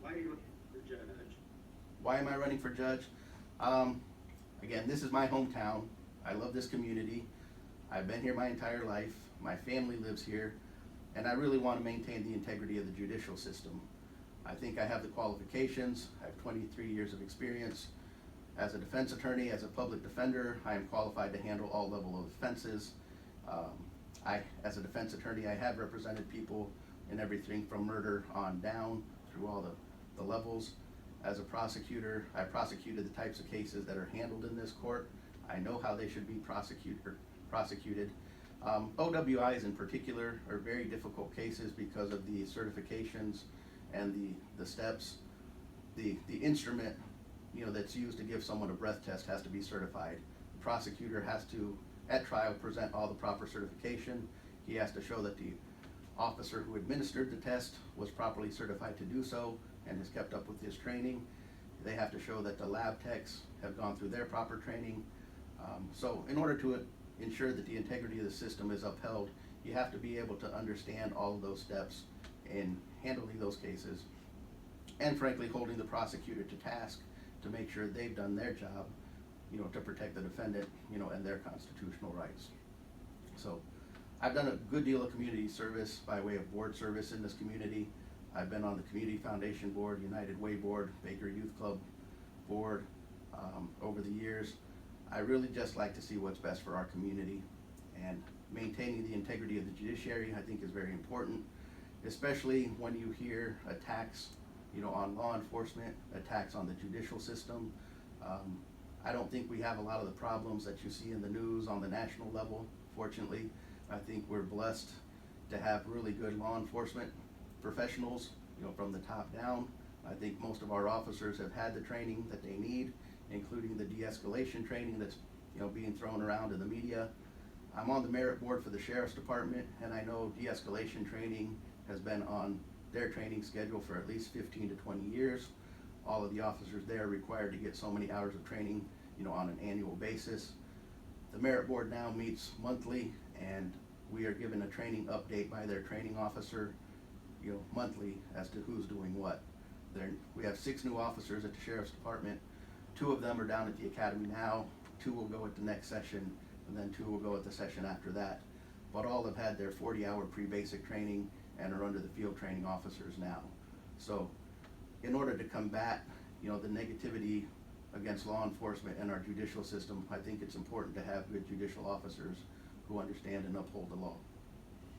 why are you looking for judge? Why am I running for judge? Again, this is my hometown. I love this community. I've been here my entire life. My family lives here, and I really want to maintain the integrity of the judicial system. I think I have the qualifications. I have 23 years of experience. As a defense attorney, as a public defender, I am qualified to handle all level of offenses. As a defense attorney, I have represented people in everything from murder on down through all the levels. As a prosecutor, I prosecuted the types of cases that are handled in this court. I know how they should be prosecuted. OWIs in particular are very difficult cases because of the certifications and the steps. The instrument, that's used to give someone a breath test has to be certified. The prosecutor has to, at trial, present all the proper certification. He has to show that the officer who administered the test was properly certified to do so and has kept up with his training. They have to show that the lab techs have gone through their proper training. So in order to ensure that the integrity of the system is upheld, you have to be able to understand all of those steps in handling those cases, and frankly holding the prosecutor to task to make sure they've done their job, to protect the defendant, and their constitutional rights. So I've done a good deal of community service by way of board service in this community. I've been on the Community Foundation Board, United Way Board, Baker Youth Club Board over the years. I really just like to see what's best for our community, and maintaining the integrity of the judiciary I think is very important, especially when you hear attacks on law enforcement, attacks on the judicial system. I don't think we have a lot of the problems that you see in the news on the national level, fortunately. I think we're blessed to have really good law enforcement professionals, from the top down. I think most of our officers have had the training that they need, including the de-escalation training that's being thrown around in the media. I'm on the merit board for the Sheriff's Department, and I know de-escalation training has been on their training schedule for at least 15 to 20 years. All of the officers there are required to get so many hours of training, on an annual basis. The merit board now meets monthly, and we are given a training update by their training officer, monthly as to who's doing what. We have 6 new officers at the Sheriff's Department. 2 of them are down at the academy now. 2 will go at the next session, and then 2 will go at the session after that. But all have had their 40-hour pre-basic training and are under the field training officers now. So in order to combat, the negativity against law enforcement and our judicial system, I think it's important to have good judicial officers who understand and uphold the law.